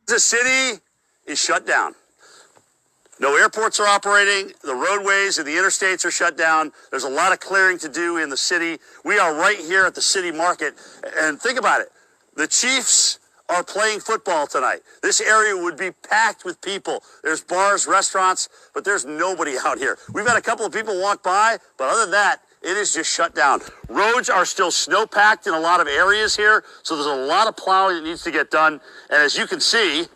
The city is shut down. No airports are operating. The roadways and the interstates are shut down. There's a lot of clearing to do in the city. We are right here at the city market. And think about it. The Chiefs are playing football tonight. This area would be packed with people. There's bars, restaurants, but there's nobody out here. We've had a couple of people walk by, but other than that, it is just shut down. Roads are still snow-packed in a lot of areas here, so there's a lot of plowing that needs to get done. And as you can see,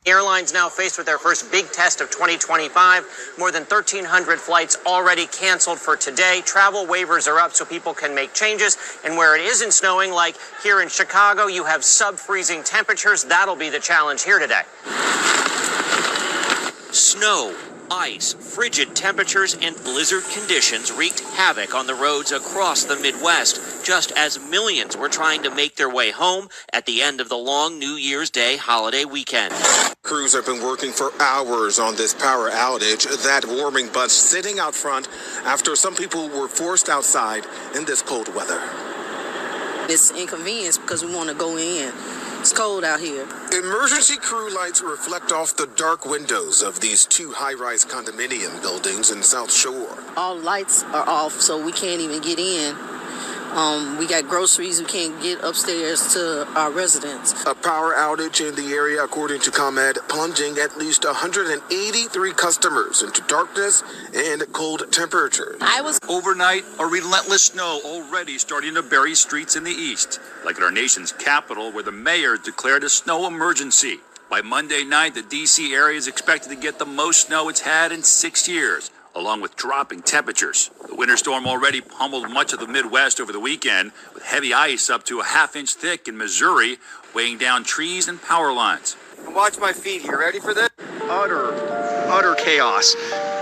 airlines now faced with their first big test of 2025. More than 1,300 flights already canceled for today. Travel waivers are up so people can make changes. And where it isn't snowing, like here in Chicago, you have sub-freezing temperatures. That'll be the challenge here today. Snow, ice, frigid temperatures, and blizzard conditions wreaked havoc on the roads across the Midwest, just as millions were trying to make their way home at the end of the long New Year's Day holiday weekend. Crews have been working for hours on this power outage, that warming bunch sitting out front after some people were forced outside in this cold weather. It's inconvenience because we want to go in. It's cold out here. Emergency crew lights reflect off the dark windows of these two high-rise condominium buildings in South Shore. All lights are off, so we can't even get in. We got groceries. We can't get upstairs to our residence. A power outage in the area, according to ComEd, plunging at least 183 customers into darkness and cold temperatures. Overnight, a relentless snow already starting to bury streets in the east, like at our nation's capital, where the mayor declared a snow emergency. By Monday night, the D.C. area is expected to get the most snow it's had in 6 years, along with dropping temperatures. The winter storm already pummeled much of the Midwest over the weekend, with heavy ice up to a half-inch thick in Missouri, weighing down trees and power lines. Watch my feet here. Ready for this? Utter chaos.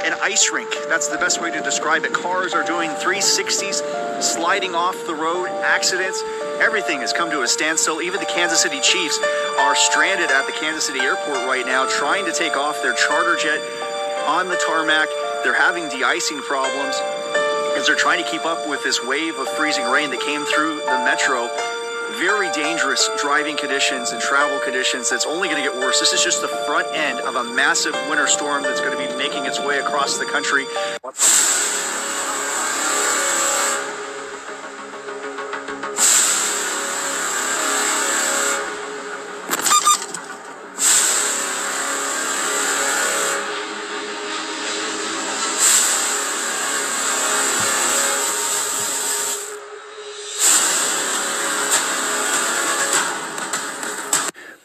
An ice rink. That's the best way to describe it. Cars are doing 360s, sliding off the road, accidents. Everything has come to a standstill. Even the Kansas City Chiefs are stranded at the Kansas City airport right now, trying to take off their charter jet on the tarmac. They're having de-icing problems as they're trying to keep up with this wave of freezing rain that came through the metro. Very dangerous driving conditions and travel conditions. That's only going to get worse. This is just the front end of a massive winter storm that's going to be making its way across the country.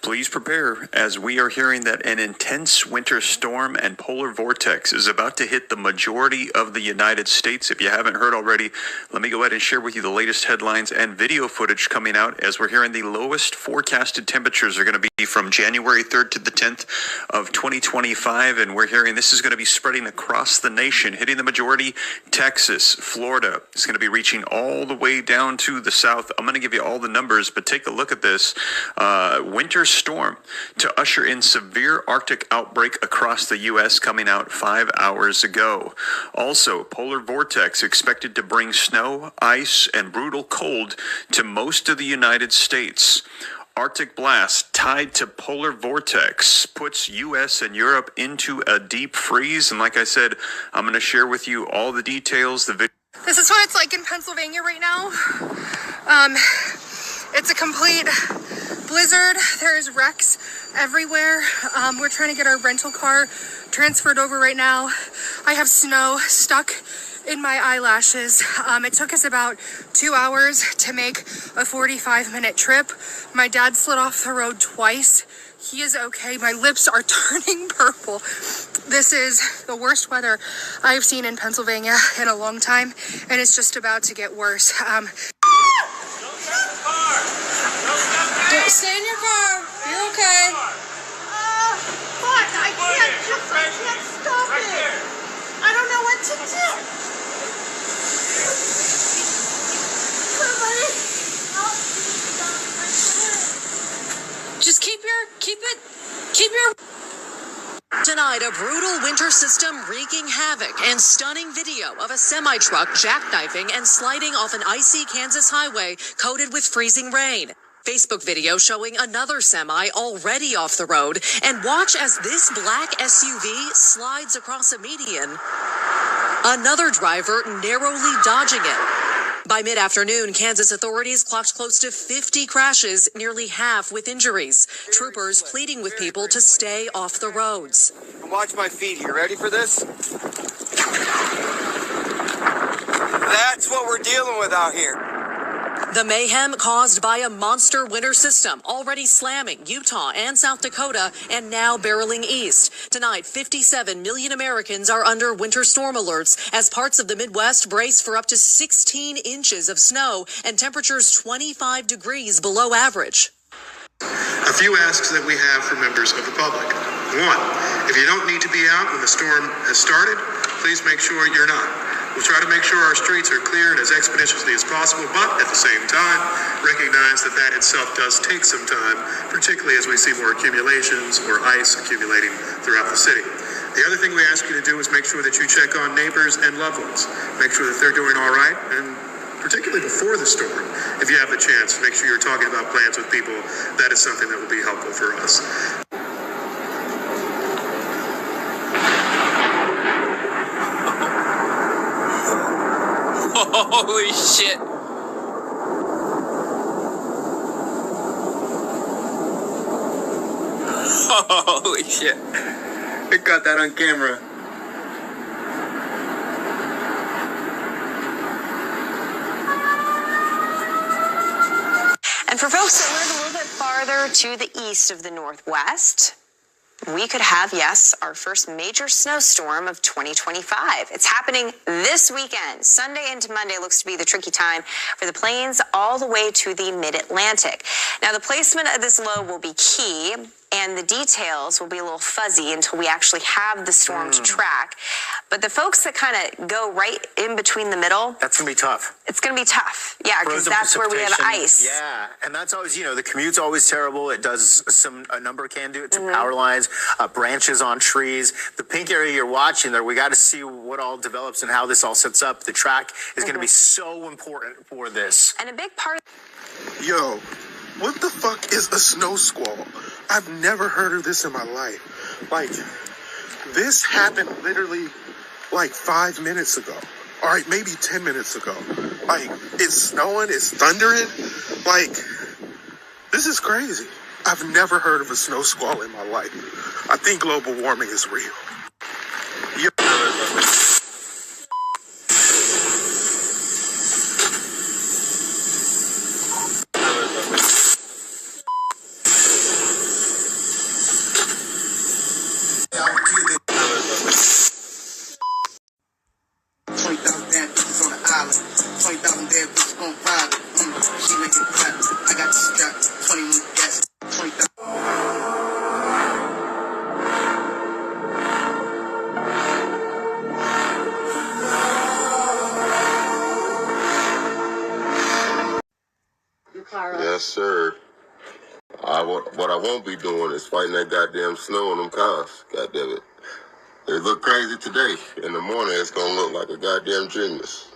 Please prepare, as we are hearing that an intense winter storm and polar vortex is about to hit the majority of the United States. If you haven't heard already, let me go ahead and share with you the latest headlines and video footage coming out, as we're hearing the lowest forecasted temperatures are going to be from January 3rd to the 10th of 2025, and we're hearing this is going to be spreading across the nation, hitting the majority. Texas, Florida is going to be reaching all the way down to the south. I'm going to give you all the numbers, but take a look at this. Winter storm to usher in severe Arctic outbreak across the U.S. coming out 5 hours ago. Also, polar vortex expected to bring snow, ice, and brutal cold to most of the United States. Arctic blast tied to polar vortex puts U.S. and Europe into a deep freeze. And like I said, I'm going to share with you all the details. This is what it's like in Pennsylvania right now. It's a complete blizzard. There's wrecks everywhere. We're trying to get our rental car transferred over right now. I have snow stuck in my eyelashes. It took us about 2 hours to make a 45-minute trip. My dad slid off the road twice. He is okay. My lips are turning purple. This is the worst weather I've seen in Pennsylvania in a long time, and it's just about to get worse. Stay in your car. You're okay. What? I can't stop it. I don't know what to do. Somebody help me. Just keep your... Tonight, a brutal winter system wreaking havoc, and stunning video of a semi-truck jackknifing and sliding off an icy Kansas highway coated with freezing rain. Facebook video showing another semi already off the road. And watch as this black SUV slides across a median. Another driver narrowly dodging it. By mid-afternoon, Kansas authorities clocked close to 50 crashes, nearly half with injuries. Troopers pleading with people to stay off the roads. Watch my feet here. Ready for this? That's what we're dealing with out here. The mayhem caused by a monster winter system already slamming Utah and South Dakota and now barreling east. Tonight, 57 million Americans are under winter storm alerts as parts of the Midwest brace for up to 16 inches of snow and temperatures 25 degrees below average. A few asks that we have for members of the public. 1, if you don't need to be out when the storm has started, please make sure you're not. We'll try to make sure our streets are cleared as expeditiously as possible, but at the same time, recognize that that itself does take some time, particularly as we see more accumulations or ice accumulating throughout the city. The other thing we ask you to do is make sure that you check on neighbors and loved ones. Make sure that they're doing all right, and particularly before the storm, if you have the chance, make sure you're talking about plans with people. That is something that will be helpful for us. Holy shit. Holy shit. I got that on camera. And for folks that live a little bit farther to the east of the Northwest, we could have, yes, our first major snowstorm of 2025. It's happening this weekend. Sunday into Monday looks to be the tricky time for the plains all the way to the mid-Atlantic. Now, the placement of this low will be key, and the details will be a little fuzzy until we actually have the storm to track. But the folks that kind of go right in between the middle, That's going to be tough. it's going to be tough. Yeah, because Frozen that's where we have precipitation. ice. Yeah, and that's always, the commute's always terrible. It does a number can do it to power lines, branches on trees. The pink area you're watching there, we got to see what all develops and how this all sets up. The track is going to be so important for this. And a big part. Yo, what the fuck is a snow squall? I've never heard of this in my life. Like, this happened literally like 5 minutes ago. All right, maybe 10 minutes ago. Like, it's snowing, it's thundering. Like, this is crazy. I've never heard of a snow squall in my life. I think global warming is real. Yo. Yes, sir. What I won't be doing is fighting that goddamn snow on them cars. Goddamn it. They look crazy today. In the morning, it's gonna look like a goddamn genius.